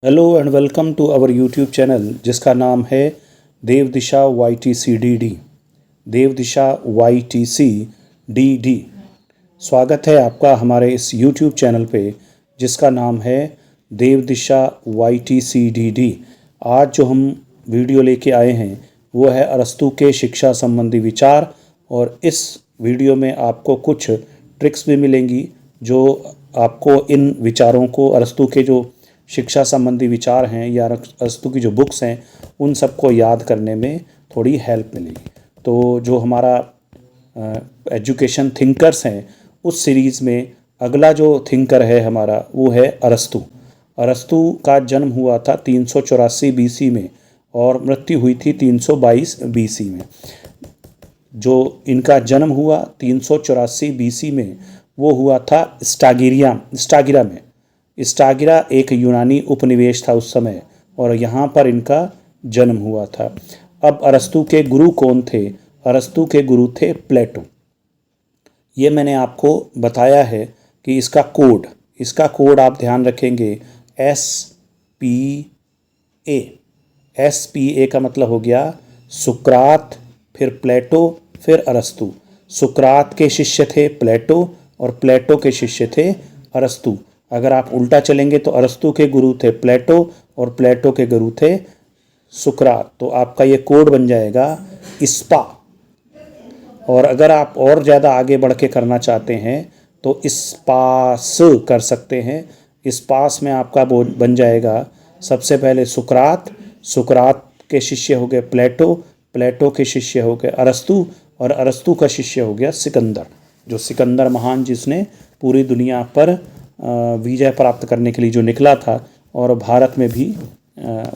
Hello and welcome to our YouTube channel जिसका नाम है देव दिशा YTCDD। देव दिशा YTCDD। स्वागत है आपका हमारे इस यूट्यूब चैनल पे जिसका नाम है देव दिशा YTCDD। आज जो हम वीडियो लेके आए हैं वो है अरस्तू के शिक्षा संबंधी विचार, और इस वीडियो में आपको कुछ ट्रिक्स भी मिलेंगी जो आपको इन विचारों को, अरस्तू के जो शिक्षा संबंधी विचार हैं या अरस्तू की जो बुक्स हैं, उन सबको याद करने में थोड़ी हेल्प मिलेगी। तो जो हमारा एजुकेशन थिंकर्स हैं उस सीरीज़ में अगला जो थिंकर है हमारा वो है अरस्तू। अरस्तू का जन्म हुआ था 384 BC में और मृत्यु हुई थी 322 BC में। जो इनका जन्म हुआ 384 BC में वो हुआ था स्टागिरा में। स्टागिरा एक यूनानी उपनिवेश था उस समय, और यहाँ पर इनका जन्म हुआ था। अब अरस्तू के गुरु कौन थे? अरस्तू के गुरु थे प्लेटो। ये मैंने आपको बताया है कि इसका कोड आप ध्यान रखेंगे SPA। SPA का मतलब हो गया सुकरात, फिर प्लेटो, फिर अरस्तू। सुकरात के शिष्य थे प्लेटो और प्लेटो के शिष्य थे अरस्तू। अगर आप उल्टा चलेंगे तो अरस्तू के गुरु थे प्लेटो और प्लेटो के गुरु थे सुकरात। तो आपका ये कोड बन जाएगा स्पा। और अगर आप और ज़्यादा आगे बढ़ के करना चाहते हैं तो स्पास कर सकते हैं। स्पास में आपका बन जाएगा सबसे पहले सुकरात के शिष्य हो गए प्लेटो के शिष्य हो गए अरस्तू, और अरस्तू का शिष्य हो गया सिकंदर, जो सिकंदर महान जिसने पूरी दुनिया पर विजय प्राप्त करने के लिए जो निकला था और भारत में भी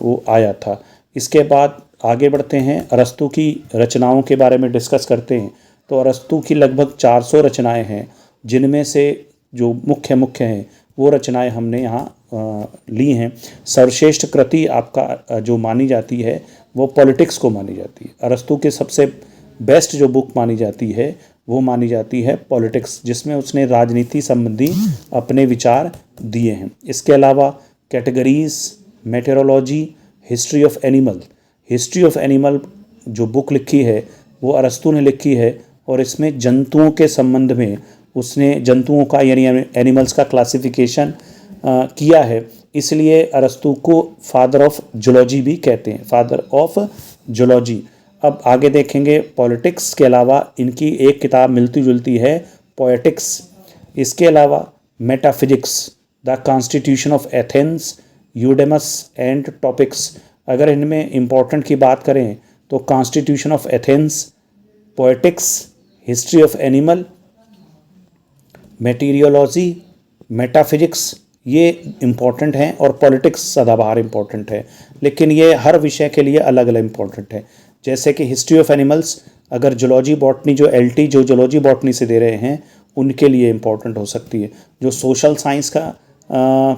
वो आया था। इसके बाद आगे बढ़ते हैं, अरस्तू की रचनाओं के बारे में डिस्कस करते हैं। तो अरस्तू की लगभग 400 रचनाएं हैं, जिनमें से जो मुख्य हैं वो रचनाएं हमने यहाँ ली हैं। सर्वश्रेष्ठ कृति आपका जो मानी जाती है वो पॉलिटिक्स को मानी जाती है। अरस्तू के सबसे बेस्ट जो बुक मानी जाती है वो मानी जाती है पॉलिटिक्स, जिसमें उसने राजनीति संबंधी अपने विचार दिए हैं। इसके अलावा categories, meteorology, history of animal जो बुक लिखी है वो अरस्तू ने लिखी है, और इसमें जंतुओं के संबंध में उसने जंतुओं का यानी एनिमल्स का क्लासिफिकेशन किया है। इसलिए अरस्तू को फादर ऑफ जूलॉजी भी कहते हैं, फादर ऑफ जूलॉजी। अब आगे देखेंगे, पॉलिटिक्स के अलावा इनकी एक किताब मिलती जुलती है पोएटिक्स। इसके अलावा metaphysics, the constitution of Athens, Eudemus and topics. अगर इनमें इम्पोर्टेंट की बात करें तो constitution of Athens, poetics, history of animal, meteorology, metaphysics ये इम्पोर्टेंट हैं, और पॉलिटिक्स सदाबहार इम्पोर्टेंट है। लेकिन ये हर विषय के लिए अलग अलग इम्पोर्टेंट है। जैसे कि हिस्ट्री ऑफ एनिमल्स अगर जूलॉजी बॉटनी जो LT जो जूलॉजी बॉटनी से दे रहे हैं उनके लिए इम्पोर्टेंट हो सकती है। जो सोशल साइंस का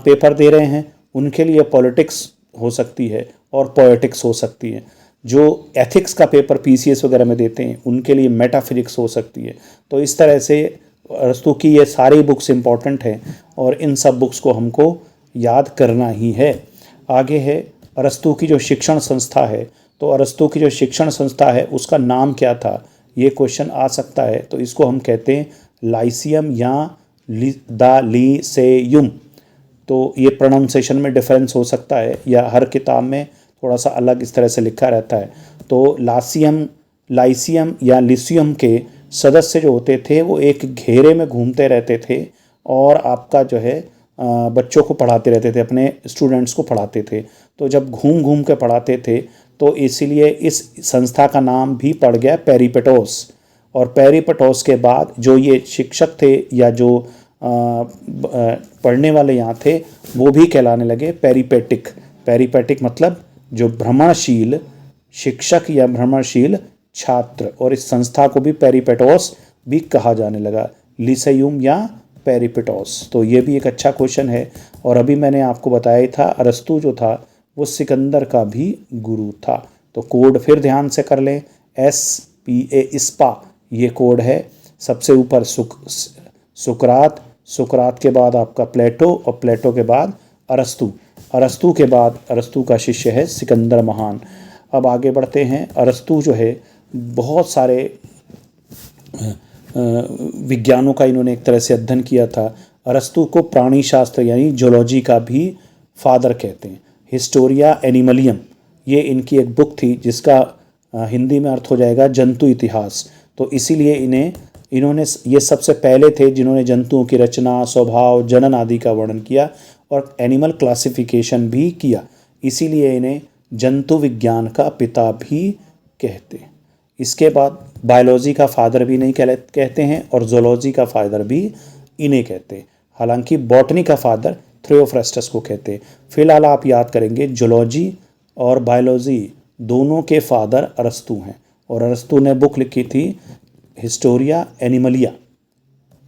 पेपर दे रहे हैं उनके लिए पॉलिटिक्स हो सकती है और पोएटिक्स हो सकती है। जो एथिक्स का पेपर PCS वगैरह में देते हैं उनके लिए मेटाफिजिक्स हो सकती है। तो इस तरह से अरस्तू की ये सारी बुक्स इम्पॉर्टेंट हैं, और इन सब बुक्स को हमको याद करना ही है। आगे है अरस्तू की जो शिक्षण संस्था है। तो अरस्तू की जो शिक्षण संस्था है उसका नाम क्या था, ये क्वेश्चन आ सकता है। तो इसको हम कहते हैं लाइसियम या द लीसेयुम। तो ये प्रोनाउंसिएशन में डिफरेंस हो सकता है, या हर किताब में थोड़ा सा अलग इस तरह से लिखा रहता है। तो लाइसियम या लिसियम के सदस्य जो होते थे वो एक घेरे में घूमते रहते थे, और आपका जो है बच्चों को पढ़ाते रहते थे, अपने स्टूडेंट्स को पढ़ाते थे। तो जब घूम घूम के पढ़ाते थे तो इसीलिए इस संस्था का नाम भी पड़ गया पेरिपेटोस। और पेरिपेटोस के बाद जो ये शिक्षक थे या जो पढ़ने वाले यहाँ थे वो भी कहलाने लगे पेरिपेटिक मतलब जो भ्रमणशील शिक्षक या भ्रमणशील छात्र। और इस संस्था को भी पेरिपेटोस भी कहा जाने लगा, लिसेयुम या पेरिपेटोस। तो ये भी एक अच्छा क्वेश्चन है। और अभी मैंने आपको बताया था अरस्तू जो था वो सिकंदर का भी गुरु था। तो कोड फिर ध्यान से कर लें, SPA स्पा ये कोड है। सबसे ऊपर सुकरात के बाद आपका प्लेटो, और प्लेटो के बाद अरस्तू। अरस्तू के बाद अरस्तू का शिष्य है सिकंदर महान। अब आगे बढ़ते हैं। अरस्तू जो है बहुत सारे विज्ञानों का इन्होंने एक तरह से अध्ययन किया था। अरस्तू को प्राणी शास्त्र यानी जूलॉजी का भी फादर कहते हैं। हिस्टोरिया एनिमलियम ये इनकी एक बुक थी जिसका हिंदी में अर्थ हो जाएगा जंतु इतिहास। तो इसीलिए इन्होंने ये सबसे पहले थे जिन्होंने जंतुओं की रचना, स्वभाव, जनन आदि का वर्णन किया और एनिमल क्लासिफिकेशन भी किया। इसीलिए इन्हें जंतु विज्ञान का पिता भी कहते हैं। इसके बाद बायोलॉजी का फादर भी नहीं कहते हैं और जोलॉजी का फादर भी इन्हें कहते हैं। हालांकि बॉटनी का फादर थियोफ्रास्टस को कहते हैं। फिलहाल आप याद करेंगे जूलॉजी और बायोलॉजी दोनों के फादर अरस्तू हैं और अरस्तू ने बुक लिखी थी हिस्टोरिया एनिमलिया।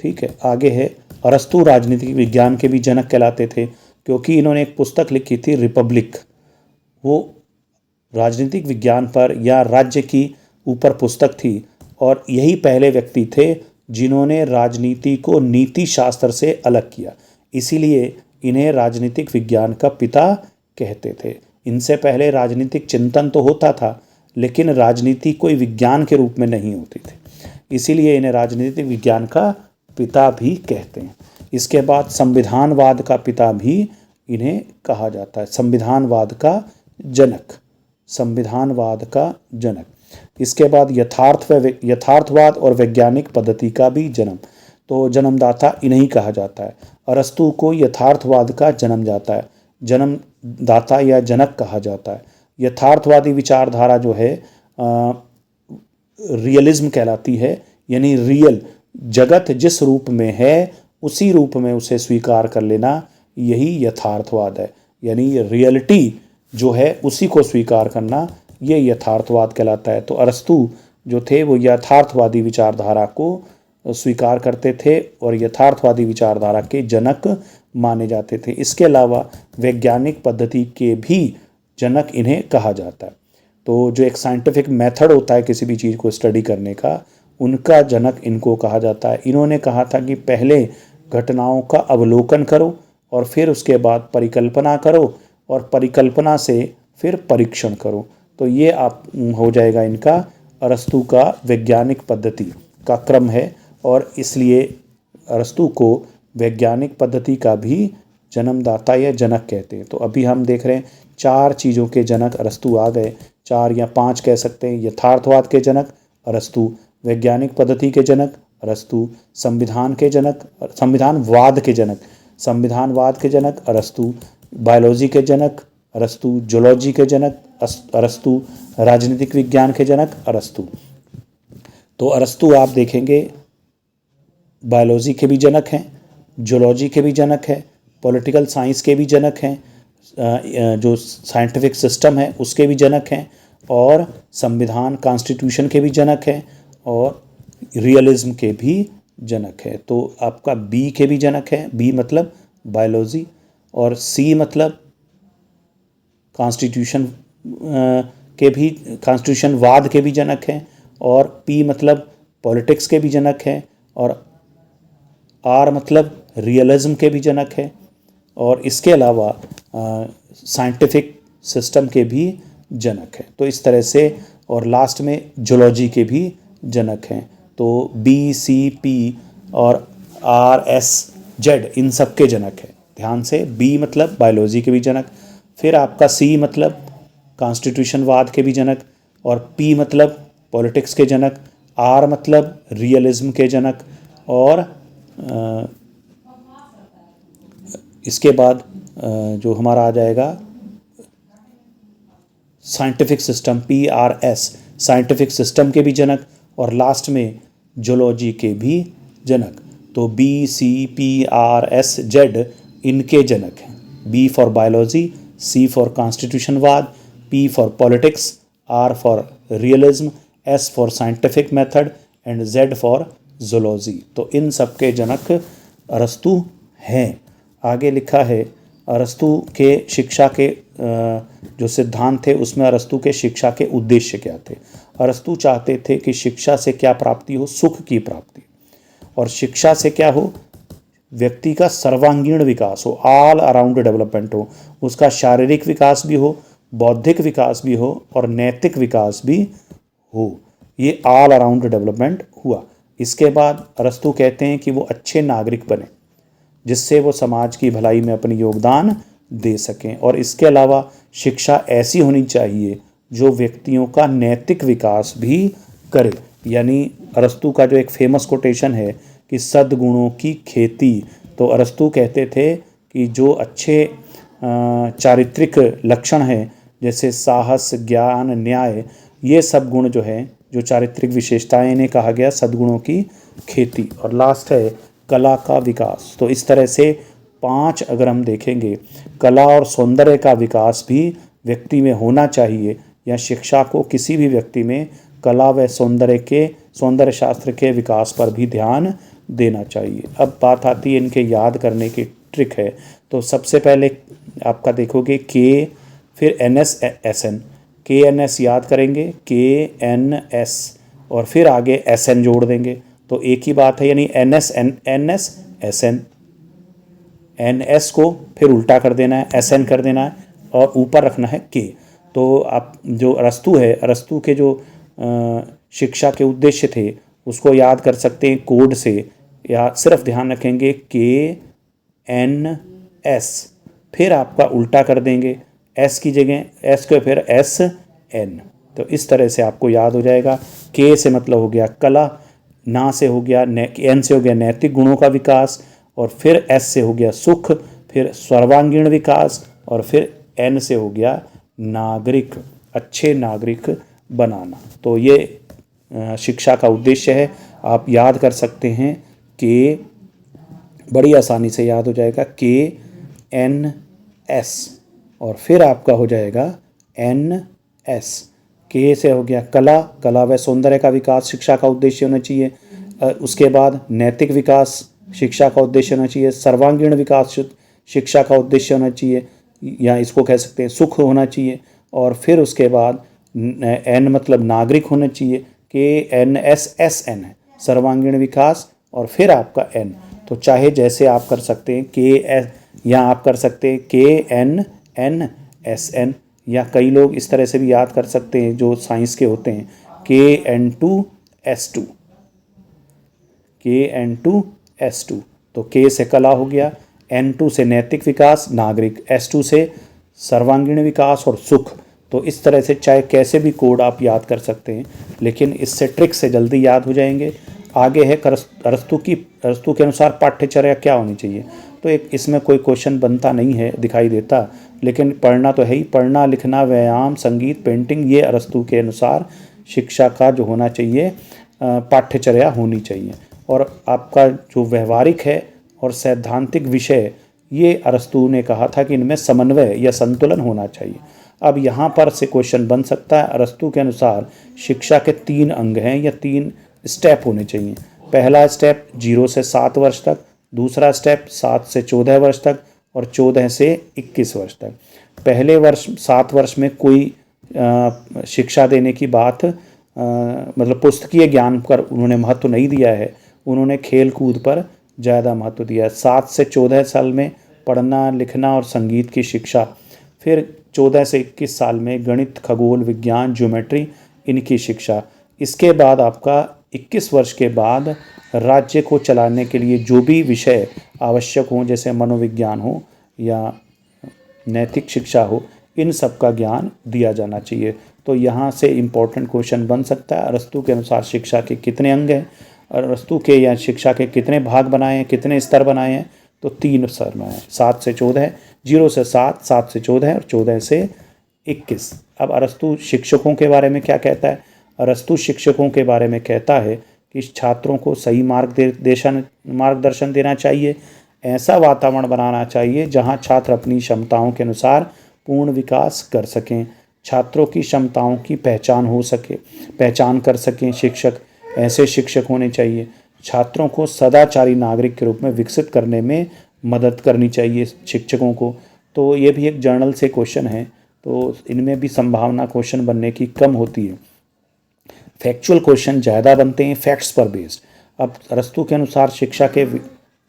ठीक है, आगे है अरस्तू राजनीतिक विज्ञान के भी जनक कहलाते थे क्योंकि इन्होंने एक पुस्तक लिखी थी रिपब्लिक। वो राजनीतिक विज्ञान पर या राज्य की ऊपर पुस्तक थी और यही पहले व्यक्ति थे जिन्होंने राजनीति को नीति शास्त्र से अलग किया। इसीलिए इन्हें राजनीतिक विज्ञान का पिता कहते थे। इनसे पहले राजनीतिक चिंतन तो होता था लेकिन राजनीति कोई विज्ञान के रूप में नहीं होती थी, इसीलिए इन्हें राजनीतिक विज्ञान का पिता भी कहते हैं। इसके बाद संविधानवाद का पिता भी इन्हें कहा जाता है, संविधानवाद का जनक, संविधानवाद का जनक। इसके बाद यथार्थवाद और वैज्ञानिक पद्धति का भी जन्म, तो जन्मदाता इन्हीं कहा जाता है। अरस्तू को यथार्थवाद का जन्मदाता या जनक कहा जाता है। यथार्थवादी विचारधारा जो है रियलिज्म कहलाती है, यानी रियल जगत जिस रूप में है उसी रूप में उसे स्वीकार कर लेना, यही यथार्थवाद है। यानी रियलिटी जो है उसी को स्वीकार करना, ये यथार्थवाद कहलाता है। तो अरस्तू जो थे वो यथार्थवादी विचारधारा को स्वीकार करते थे और यथार्थवादी विचारधारा के जनक माने जाते थे। इसके अलावा वैज्ञानिक पद्धति के भी जनक इन्हें कहा जाता है। तो जो एक साइंटिफिक मेथड होता है किसी भी चीज़ को स्टडी करने का, उनका जनक इनको कहा जाता है। इन्होंने कहा था कि पहले घटनाओं का अवलोकन करो और फिर उसके बाद परिकल्पना करो और परिकल्पना से फिर परीक्षण करो। तो ये आप हो जाएगा इनका अरस्तू का वैज्ञानिक पद्धति का क्रम है और इसलिए अरस्तू को वैज्ञानिक पद्धति का भी जन्मदाता या जनक कहते हैं। तो अभी हम देख रहे हैं 4 चीज़ों के जनक अरस्तू आ गए, 4 या 5 कह सकते हैं। यथार्थवाद के जनक अरस्तू, वैज्ञानिक पद्धति के जनक अरस्तू, संविधानवाद के जनक अरस्तू, बायोलॉजी के जनक अरस्तू, जूलॉजी के जनक अरस्तू, राजनीतिक विज्ञान के जनक अरस्तू। तो अरस्तू आप देखेंगे बायोलॉजी के भी जनक हैं, जूलॉजी के भी जनक हैं, पॉलिटिकल साइंस के भी जनक हैं, जो साइंटिफिक सिस्टम है उसके भी जनक हैं, और संविधान कॉन्स्टिट्यूशन के भी जनक हैं, और रियलिज्म के भी जनक है। तो आपका बी के भी जनक है, बी मतलब बायोलॉजी, और सी मतलब कॉन्स्टिट्यूशनवाद के भी जनक हैं, और पी मतलब पॉलिटिक्स के भी जनक हैं, और आर मतलब रियलिज्म के भी जनक है, और इसके अलावा साइंटिफिक सिस्टम के भी जनक हैं। तो इस तरह से, और लास्ट में जूलॉजी के भी जनक हैं। तो बी, सी, पी और आर, एस, जेड इन सब के जनक हैं। ध्यान से, बी मतलब बायोलॉजी के भी जनक, फिर आपका सी मतलब कॉन्स्टिट्यूशनवाद के भी जनक, और पी मतलब पॉलिटिक्स के जनक, आर मतलब रियलिज्म के जनक, और इसके बाद जो हमारा आ जाएगा scientific system, P R S, scientific system के भी जनक, और लास्ट में जूलॉजी के भी जनक। तो B, C, P, R, S, Z इनके जनक हैं। B for biology, C for कॉन्स्टिट्यूशनवाद, P for politics, R for realism, S for scientific method and Z for zoology. तो इन सब के जनक अरस्तू हैं। आगे लिखा है अरस्तू के शिक्षा के जो सिद्धांत थे उसमें अरस्तू के शिक्षा के उद्देश्य क्या थे। अरस्तू चाहते थे कि शिक्षा से क्या प्राप्ति हो, सुख की प्राप्ति, और शिक्षा से क्या हो, व्यक्ति का सर्वांगीण विकास हो, ऑल अराउंड डेवलपमेंट हो, उसका शारीरिक विकास भी हो, बौद्धिक विकास भी हो और नैतिक विकास भी हो। ये ऑल अराउंड डेवलपमेंट हुआ। इसके बाद अरस्तु कहते हैं कि वो अच्छे नागरिक बने जिससे वो समाज की भलाई में अपनी योगदान दे सकें। और इसके अलावा शिक्षा ऐसी होनी चाहिए जो व्यक्तियों का नैतिक विकास भी करे। यानी अरस्तु का जो एक फेमस कोटेशन है कि सद्गुणों की खेती, तो अरस्तु कहते थे कि जो अच्छे चारित्रिक लक्षण हैं जैसे साहस, ज्ञान, न्याय, ये सब गुण जो हैं, जो चारित्रिक विशेषताएं, इन्हें कहा गया सद्गुणों की खेती। और लास्ट है कला का विकास। तो इस तरह से 5 अगर हम देखेंगे, कला और सौंदर्य का विकास भी व्यक्ति में होना चाहिए, या शिक्षा को किसी भी व्यक्ति में कला व सौंदर्य शास्त्र के विकास पर भी ध्यान देना चाहिए। अब बात आती है इनके याद करने की ट्रिक है। तो सबसे पहले आपका देखोगे के, फिर NS SN, KNS याद करेंगे, KNS, और फिर आगे SN जोड़ देंगे तो एक ही बात है, यानी NS SN। NS को फिर उल्टा कर देना है, SN कर देना है और ऊपर रखना है K। तो आप जो अरस्तु है, अरस्तु के जो शिक्षा के उद्देश्य थे उसको याद कर सकते हैं कोड से, या सिर्फ ध्यान रखेंगे KNS, फिर आपका उल्टा कर देंगे, S की जगह S को फिर SN। तो इस तरह से आपको याद हो जाएगा। K से मतलब हो गया कला, ना से हो गया, N से हो गया नैतिक गुणों का विकास, और फिर S से हो गया सुख, फिर सर्वांगीण विकास, और फिर N से हो गया नागरिक, अच्छे नागरिक बनाना। तो ये शिक्षा का उद्देश्य है। आप याद कर सकते हैं कि बड़ी आसानी से याद हो जाएगा KNS, और फिर आपका हो जाएगा NS। K से हो गया कला, कला व सौंदर्य का विकास शिक्षा का उद्देश्य होना चाहिए। उसके बाद नैतिक विकास शिक्षा का उद्देश्य होना चाहिए। सर्वांगीण विकास शिक्षा का उद्देश्य होना चाहिए, या इसको कह सकते हैं सुख होना चाहिए। और फिर उसके बाद N मतलब नागरिक होना चाहिए, KNS SN है सर्वांगीण विकास, और फिर आपका N। तो चाहे जैसे आप कर सकते हैं KS, या आप कर सकते हैं KNN या कई लोग इस तरह से भी याद कर सकते हैं जो साइंस के होते हैं, KN2S2, KN2S2। तो K से कला हो गया, N2 से नैतिक विकास नागरिक, S2 से सर्वांगीण विकास और सुख। तो इस तरह से चाहे कैसे भी कोड आप याद कर सकते हैं, लेकिन इससे ट्रिक से जल्दी याद हो जाएंगे। आगे है अरस्तु के अनुसार पाठ्यचर्या क्या होनी चाहिए। तो एक इसमें कोई क्वेश्चन बनता नहीं है, दिखाई देता, लेकिन पढ़ना तो है ही। पढ़ना, लिखना, व्यायाम, संगीत, पेंटिंग, ये अरस्तु के अनुसार शिक्षा का जो होना चाहिए पाठ्यचर्या होनी चाहिए। और आपका जो व्यवहारिक है और सैद्धांतिक विषय, ये अरस्तु ने कहा था कि इनमें समन्वय या संतुलन होना चाहिए। अब यहाँ पर से क्वेश्चन बन सकता है, अरस्तु के अनुसार शिक्षा के 3 अंग हैं या 3 स्टेप होने चाहिए। पहला स्टेप 0 से 7 वर्ष तक, दूसरा स्टेप 7 से 14 वर्ष तक, और 14 से 21 वर्ष तक। पहले वर्ष 7 वर्ष में कोई शिक्षा देने की बात मतलब पुस्तकीय ज्ञान पर उन्होंने महत्व नहीं दिया है, उन्होंने खेल कूद पर ज़्यादा महत्व दिया है। 7 से 14 साल में पढ़ना, लिखना और संगीत की शिक्षा, फिर 14 से 21 साल में गणित, खगोल, विज्ञान, ज्योमेट्री, इनकी शिक्षा। इसके बाद आपका 21 वर्ष के बाद राज्य को चलाने के लिए जो भी विषय आवश्यक हों, जैसे मनोविज्ञान हो या नैतिक शिक्षा हो, इन सब का ज्ञान दिया जाना चाहिए। तो यहाँ से इम्पोर्टेंट क्वेश्चन बन सकता है, अरस्तु के अनुसार शिक्षा के कितने अंग हैं, अरस्तु के या शिक्षा के कितने भाग बनाए हैं, कितने स्तर बनाए हैं। तो 3 स्तर बनाए हैं, 7 से 14, 0 से 7, 7 से 14 और 14 से 21। अब अरस्तु शिक्षकों के बारे में क्या कहता है। अरस्तु शिक्षकों के बारे में कहता है कि छात्रों को सही मार्गदर्शन देना चाहिए, ऐसा वातावरण बनाना चाहिए जहां छात्र अपनी क्षमताओं के अनुसार पूर्ण विकास कर सकें, छात्रों की क्षमताओं की पहचान कर सकें। शिक्षक ऐसे शिक्षक होने चाहिए। छात्रों को सदाचारी नागरिक के रूप में विकसित करने में मदद करनी चाहिए शिक्षकों को। तो ये भी एक जर्नल से क्वेश्चन है, तो इनमें भी संभावना क्वेश्चन बनने की कम होती है। फैक्चुअल क्वेश्चन ज़्यादा बनते हैं फैक्ट्स पर बेस्ड। अब अरस्तु के अनुसार शिक्षा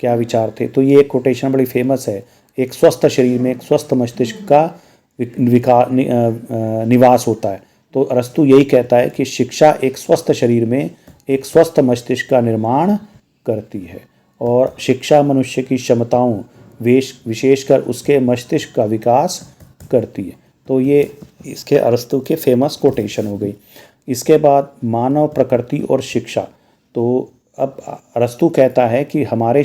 क्या विचार थे। तो ये एक कोटेशन बड़ी फेमस है, एक स्वस्थ शरीर में एक स्वस्थ मस्तिष्क का निवास होता है। तो अरस्तु यही कहता है कि शिक्षा एक स्वस्थ शरीर में एक स्वस्थ मस्तिष्क का निर्माण करती है और शिक्षा मनुष्य की क्षमताओं विशेषकर उसके मस्तिष्क का विकास करती है। तो ये इसके अरस्तु के फेमस कोटेशन हो गई। इसके बाद मानव प्रकृति और शिक्षा। तो अब अरस्तु कहता है कि हमारे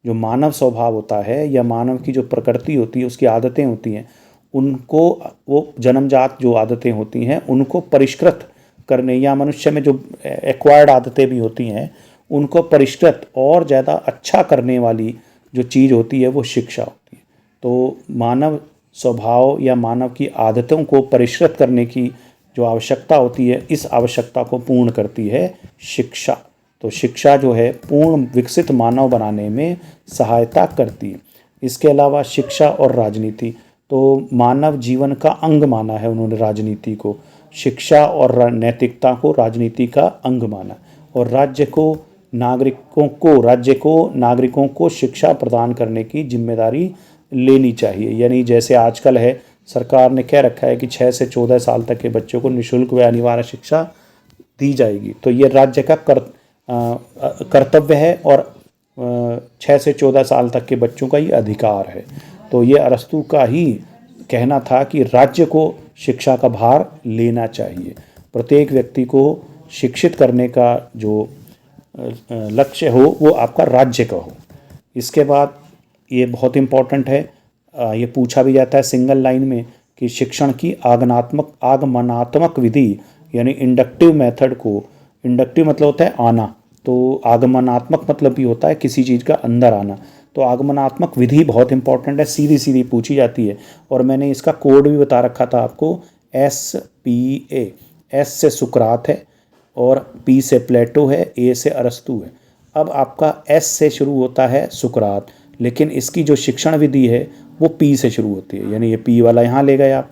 जो मानव स्वभाव होता है या मानव की जो प्रकृति होती है, उसकी आदतें होती हैं, उनको वो जन्मजात जो आदतें होती हैं उनको परिष्कृत करने या मनुष्य में जो एक्वायर्ड आदतें भी होती हैं उनको परिष्कृत और ज़्यादा अच्छा करने वाली जो चीज़ होती है वो शिक्षा होती है। तो मानव स्वभाव या मानव की आदतों को परिष्कृत करने की जो आवश्यकता होती है, इस आवश्यकता को पूर्ण करती है शिक्षा। तो शिक्षा जो है पूर्ण विकसित मानव बनाने में सहायता करती है। इसके अलावा शिक्षा और राजनीति, तो मानव जीवन का अंग माना है उन्होंने राजनीति को। शिक्षा और नैतिकता को राजनीति का अंग माना और राज्य को नागरिकों को शिक्षा प्रदान करने की जिम्मेदारी लेनी चाहिए। यानी जैसे आजकल है, सरकार ने कह रखा है कि 6 से 14 साल तक के बच्चों को निःशुल्क व अनिवार्य शिक्षा दी जाएगी। तो ये राज्य का कर्तव्य है और 6 से 14 साल तक के बच्चों का ये अधिकार है। तो ये अरस्तु का ही कहना था कि राज्य को शिक्षा का भार लेना चाहिए। प्रत्येक व्यक्ति को शिक्षित करने का जो लक्ष्य हो वो आपका राज्य का हो। इसके बाद ये बहुत इम्पोर्टेंट है, ये पूछा भी जाता है सिंगल लाइन में कि शिक्षण की आगमनात्मक विधि यानी इंडक्टिव मेथड को, इंडक्टिव मतलब होता है आना, तो आगमनात्मक मतलब भी होता है किसी चीज़ का अंदर आना। तो आगमनात्मक विधि बहुत इंपॉर्टेंट है, सीधी सीधी पूछी जाती है और मैंने इसका कोड भी बता रखा था आपको, SPA। S से सुकरात है और P से प्लेटो है, A से अरस्तु है। अब आपका S से शुरू होता है सुकरात, लेकिन इसकी जो शिक्षण विधि है वो P से शुरू होती है, यानी ये P वाला यहाँ ले गया।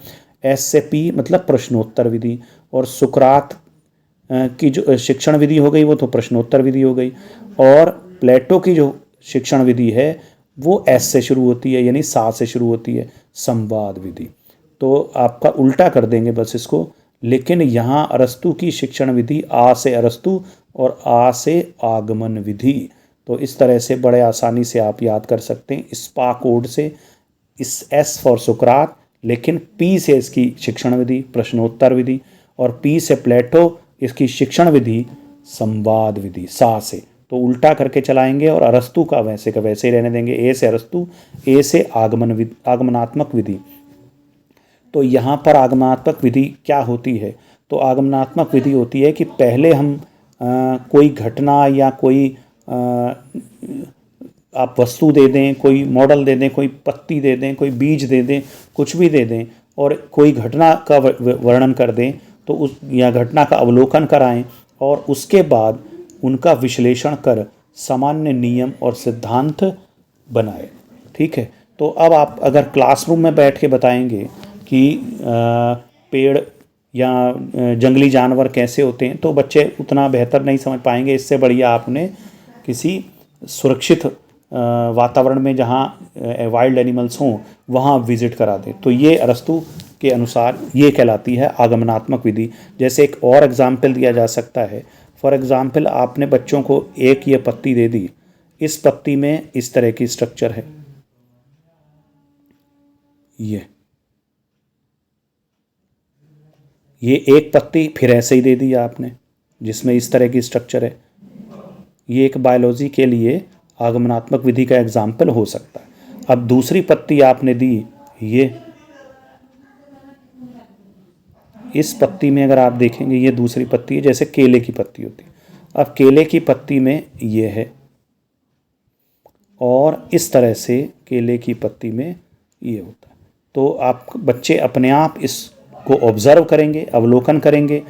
S से P मतलब प्रश्नोत्तर विधि, और सुकरात की जो शिक्षण विधि हो गई वो तो प्रश्नोत्तर विधि हो गई, और प्लेटो की जो शिक्षण विधि है वो S से शुरू होती है, यानी सा से शुरू होती है, संवाद विधि। तो आपका उल्टा कर देंगे बस इसको, लेकिन यहाँ अरस्तु की शिक्षण विधि आ से अरस्तु और आ से आगमन विधि। तो इस तरह से बड़े आसानी से आप याद कर सकते हैं स्पा कोड से, इस S फॉर सुकरात, लेकिन P से इसकी शिक्षण विधि प्रश्नोत्तर विधि, और P से प्लेटो इसकी शिक्षण विधि संवाद विधि सा से। तो उल्टा करके चलाएंगे और अरस्तु का वैसे ही रहने देंगे, A से अरस्तु, A से आगमनात्मक विधि। तो यहाँ पर आगमनात्मक विधि क्या होती है? तो आगमनात्मक विधि होती है कि पहले हम कोई घटना या कोई आप वस्तु दे दें, कोई मॉडल दे दें, कोई पत्ती दे दें, कोई बीज दे दें, कुछ भी दे दें, और कोई घटना का वर्णन कर दें, तो उस या घटना का अवलोकन कराएं और उसके बाद उनका विश्लेषण कर सामान्य नियम और सिद्धांत बनाए। ठीक है, तो अब आप अगर क्लासरूम में बैठ के बताएंगे कि पेड़ या जंगली जानवर कैसे होते हैं, तो बच्चे उतना बेहतर नहीं समझ पाएंगे। इससे बढ़िया आपने किसी सुरक्षित वातावरण में जहाँ वाइल्ड एनिमल्स हों वहाँ विजिट करा दें। तो ये अरस्तु के अनुसार ये कहलाती है आगमनात्मक विधि। जैसे एक और एग्जाम्पल दिया जा सकता है, फॉर एग्ज़ाम्पल आपने बच्चों को एक ये पत्ती दे दी, इस पत्ती में इस तरह की स्ट्रक्चर है, ये एक पत्ती फिर ऐसे ही दे दी आपने जिसमें इस तरह की स्ट्रक्चर है। ये एक बायोलॉजी के लिए आगमनात्मक विधि का एग्जाम्पल हो सकता है। अब दूसरी पत्ती आपने दी, ये इस पत्ती में अगर आप देखेंगे ये दूसरी पत्ती है, जैसे केले की पत्ती होती है। अब केले की पत्ती में ये है और इस तरह से केले की पत्ती में ये होता है। तो आप बच्चे अपने आप इसको ऑब्जर्व करेंगे, अवलोकन करेंगे,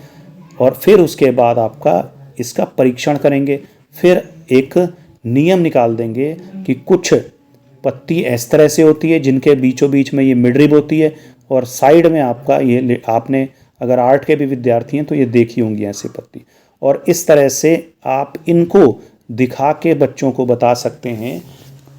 और फिर उसके बाद आपका इसका परीक्षण करेंगे। फिर एक नियम निकाल देंगे कि कुछ पत्ती इस तरह से होती है जिनके बीचों बीच में ये मिडरिब होती है, और साइड में आपका ये, आपने अगर आर्ट के भी विद्यार्थी हैं तो ये देखी होंगी ऐसी पत्ती। और इस तरह से आप इनको दिखा के बच्चों को बता सकते हैं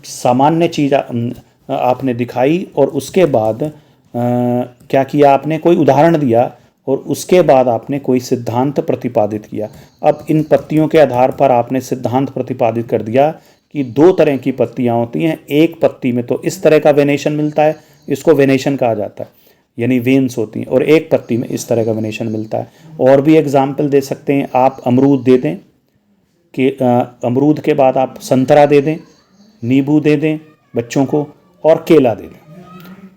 सामान्य चीज़ आपने दिखाई और उसके बाद क्या किया आपने, कोई उदाहरण दिया और उसके बाद आपने कोई सिद्धांत प्रतिपादित किया। अब इन पत्तियों के आधार पर आपने सिद्धांत प्रतिपादित कर दिया कि दो तरह की पत्तियां होती हैं, एक पत्ती में तो इस तरह का वेनेशन मिलता है, इसको वेनेशन कहा जाता है, यानी वेन्स होती हैं, और एक पत्ती में इस तरह का वेनेशन मिलता है। और भी एग्जाम्पल दे सकते हैं आप, अमरूद दे दें कि अमरूद के बाद आप संतरा दे दें, नींबू दे दें बच्चों को, और केला दे दें।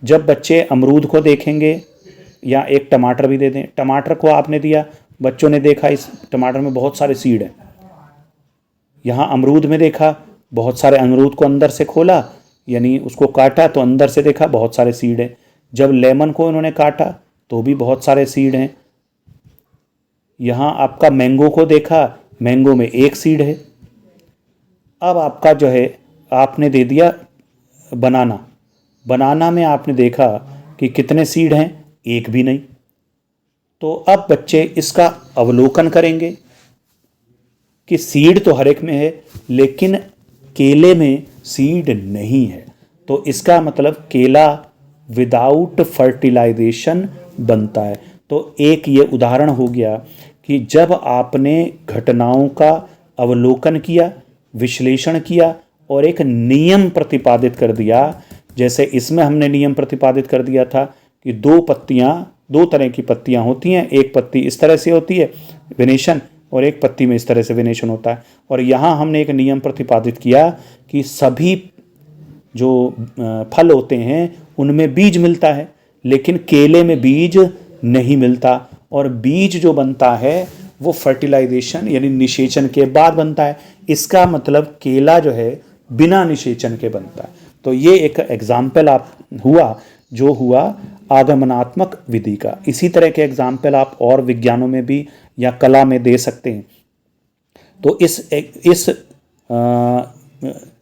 जब बच्चे अमरूद को देखेंगे, या एक टमाटर भी दे दें, टमाटर को आपने दिया, बच्चों ने देखा इस टमाटर में बहुत सारे सीड हैं। यहाँ अमरूद में देखा बहुत सारे, अमरूद को अंदर से खोला यानी उसको काटा तो अंदर से देखा बहुत सारे सीड हैं। जब लेमन को इन्होंने काटा तो भी बहुत सारे सीड हैं। यहाँ आपका मैंगो को देखा, मैंगो में एक सीड है। अब आपका जो है आपने दे दिया बनाना, बनाना में आपने देखा कि कितने सीड हैं, एक भी नहीं। तो अब बच्चे इसका अवलोकन करेंगे कि सीड तो हर एक में है लेकिन केले में सीड नहीं है, तो इसका मतलब केला विदाउट फर्टिलाइजेशन बनता है। तो एक ये उदाहरण हो गया कि जब आपने घटनाओं का अवलोकन किया, विश्लेषण किया और एक नियम प्रतिपादित कर दिया, जैसे इसमें हमने नियम प्रतिपादित कर दिया था कि दो तरह की पत्तियां होती हैं, एक पत्ती इस तरह से होती है वेनेशन और एक पत्ती में इस तरह से वेनेशन होता है। और यहाँ हमने एक नियम प्रतिपादित किया कि सभी जो फल होते हैं उनमें बीज मिलता है, लेकिन केले में बीज नहीं मिलता, और बीज जो बनता है वो फर्टिलाइजेशन यानी निषेचन के बाद बनता है। इसका मतलब केला जो है बिना निषेचन के बनता है। तो ये एक एग्जाम्पल आप हुआ आगमनात्मक विधि का। इसी तरह के एग्जाम्पल आप और विज्ञानों में भी या कला में दे सकते हैं। तो इस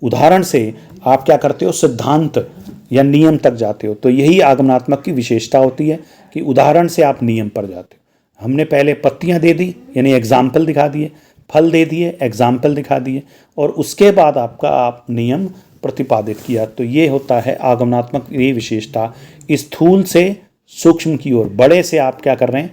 उदाहरण से आप क्या करते हो, सिद्धांत या नियम तक जाते हो। तो यही आगमनात्मक की विशेषता होती है कि उदाहरण से आप नियम पर जाते हो। हमने पहले पत्तियां दे दी यानी एग्जाम्पल दिखा दिए, फल दे दिए एग्जाम्पल दिखा दिए, और उसके बाद आप नियम प्रतिपादित किया। तो ये होता है आगमनात्मक ये विशेषता। स्थूल से सूक्ष्म की ओर, बड़े से आप क्या कर रहे हैं,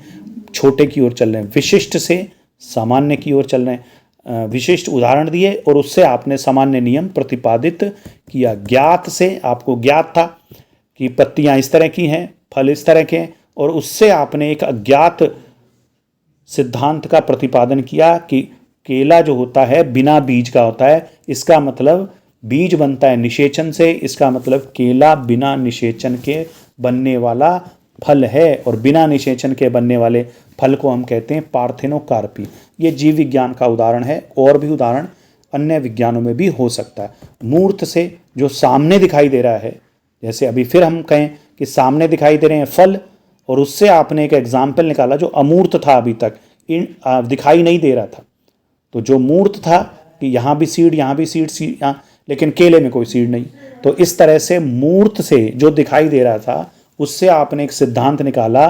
छोटे की ओर चल रहे हैं, विशिष्ट से सामान्य की ओर चल रहे हैं। विशिष्ट उदाहरण दिए और उससे आपने सामान्य नियम प्रतिपादित किया। ज्ञात से आपको ज्ञात था कि पत्तियां इस तरह की हैं, फल इस तरह के हैं, और उससे आपने एक अज्ञात सिद्धांत का प्रतिपादन किया कि केला जो होता है बिना बीज का होता है। इसका मतलब बीज बनता है निषेचन से, इसका मतलब केला बिना निषेचन के बनने वाला फल है, और बिना निषेचन के बनने वाले फल को हम कहते हैं पार्थेनोकार्पी। ये जीव विज्ञान का उदाहरण है, और भी उदाहरण अन्य विज्ञानों में भी हो सकता है। मूर्त से जो सामने दिखाई दे रहा है, जैसे अभी फिर हम कहें कि सामने दिखाई दे रहे हैं फल, और उससे आपने एक एग्जाम्पल निकाला जो अमूर्त था, अभी तक दिखाई नहीं दे रहा था। तो जो मूर्त था कि यहाँ भी सीड यहाँ भी सीड यहाँ, लेकिन केले में कोई सीड नहीं। तो इस तरह से मूर्त से जो दिखाई दे रहा था उससे आपने एक सिद्धांत निकाला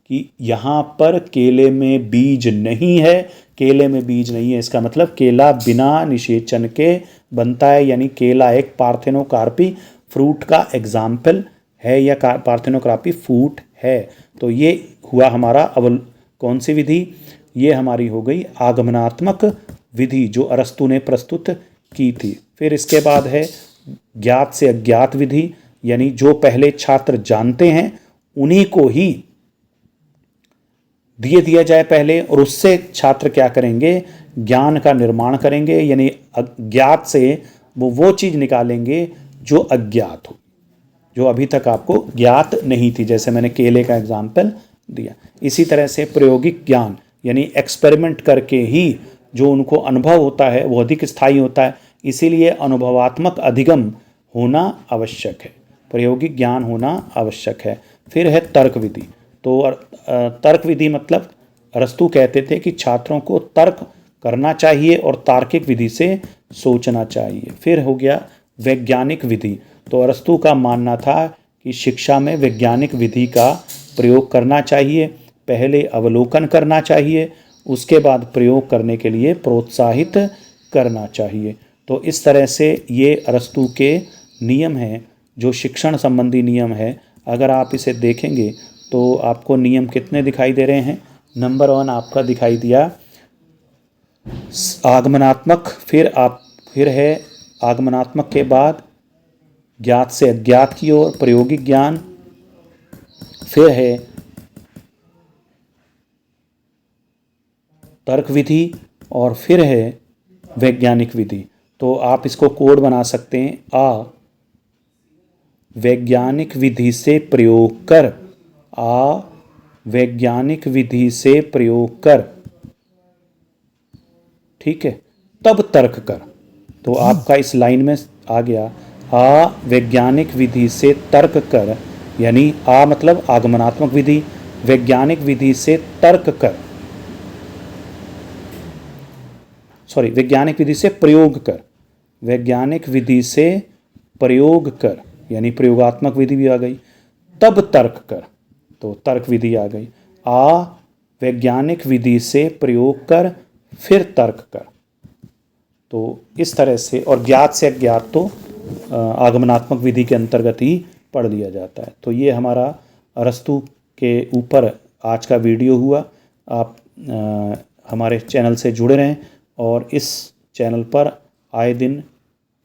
कि यहाँ पर केले में बीज नहीं है, केले में बीज नहीं है, इसका मतलब केला बिना निषेचन के बनता है, यानी केला एक पार्थेनोकार्पी फ्रूट का एग्जाम्पल है या पार्थेनोकार्पी फ्रूट है। तो ये हुआ हमारा कौन सी विधि, ये हमारी हो गई आगमनात्मक विधि जो अरस्तु ने प्रस्तुत की थी। फिर इसके बाद है ज्ञात से अज्ञात विधि, यानी जो पहले छात्र जानते हैं उन्हीं को ही दिया जाए पहले, और उससे छात्र क्या करेंगे, ज्ञान का निर्माण करेंगे, यानी अज्ञात से वो चीज़ निकालेंगे जो अज्ञात हो, जो अभी तक आपको ज्ञात नहीं थी, जैसे मैंने केले का एग्जाम्पल दिया। इसी तरह से प्रायोगिक ज्ञान यानी एक्सपेरिमेंट करके ही जो उनको अनुभव होता है वो अधिक स्थायी होता है, इसीलिए अनुभवात्मक अधिगम होना आवश्यक है, प्रायोगिक ज्ञान होना आवश्यक है। फिर है तर्क विधि। तो तर्क विधि मतलब अरस्तु कहते थे कि छात्रों को तर्क करना चाहिए और तार्किक विधि से सोचना चाहिए। फिर हो गया वैज्ञानिक विधि। तो अरस्तु का मानना था कि शिक्षा में वैज्ञानिक विधि का प्रयोग करना चाहिए, पहले अवलोकन करना चाहिए, उसके बाद प्रयोग करने के लिए प्रोत्साहित करना चाहिए। तो इस तरह से ये अरस्तू के नियम हैं, जो शिक्षण संबंधी नियम है। अगर आप इसे देखेंगे तो आपको नियम कितने दिखाई दे रहे हैं। नंबर 1 आपका दिखाई दिया आगमनात्मक, फिर है आगमनात्मक के बाद ज्ञात से अज्ञात की ओर प्रायोगिक ज्ञान, फिर है तर्क विधि, और फिर है वैज्ञानिक विधि। तो आप इसको कोड बना सकते हैं, वैज्ञानिक विधि से प्रयोग कर, वैज्ञानिक विधि से प्रयोग कर, ठीक है, तब तर्क कर। तो आपका इस लाइन में आ गया, वैज्ञानिक विधि से तर्क कर, यानी मतलब आगमनात्मक विधि, वैज्ञानिक विधि से तर्क कर, वैज्ञानिक विधि से प्रयोग कर, वैज्ञानिक विधि से प्रयोग कर, यानी प्रयोगात्मक विधि भी आ गई, तब तर्क कर, तो तर्क विधि आ गई। वैज्ञानिक विधि से प्रयोग कर, फिर तर्क कर। तो इस तरह से, और ज्ञात से अज्ञात तो आगमनात्मक विधि के अंतर्गत ही पढ़ लिया जाता है। तो ये हमारा अरस्तू के ऊपर आज का वीडियो हुआ। आप हमारे चैनल से जुड़े रहें, और इस चैनल पर आए दिन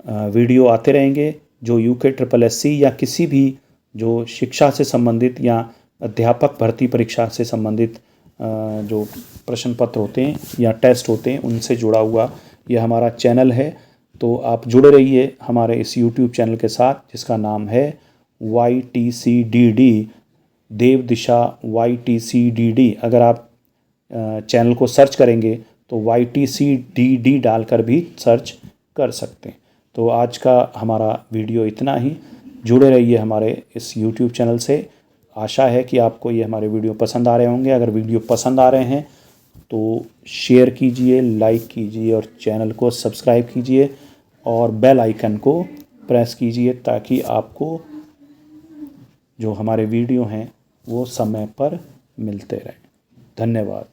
वीडियो आते रहेंगे, जो UKSSC या किसी भी जो शिक्षा से संबंधित या अध्यापक भर्ती परीक्षा से संबंधित जो प्रश्न पत्र होते हैं या टेस्ट होते हैं, उनसे जुड़ा हुआ यह हमारा चैनल है। तो आप जुड़े रहिए हमारे इस YouTube चैनल के साथ, जिसका नाम है YTCDD, देव दिशा YTCDD। अगर आप चैनल को सर्च करेंगे तो YTCDD डालकर भी सर्च कर सकते हैं। तो आज का हमारा वीडियो इतना ही। जुड़े रहिए हमारे इस YouTube चैनल से। आशा है कि आपको ये हमारे वीडियो पसंद आ रहे होंगे। अगर वीडियो पसंद आ रहे हैं तो शेयर कीजिए, लाइक कीजिए, और चैनल को सब्सक्राइब कीजिए, और बेल आइकन को प्रेस कीजिए, ताकि आपको जो हमारे वीडियो हैं वो समय पर मिलते रहें। धन्यवाद।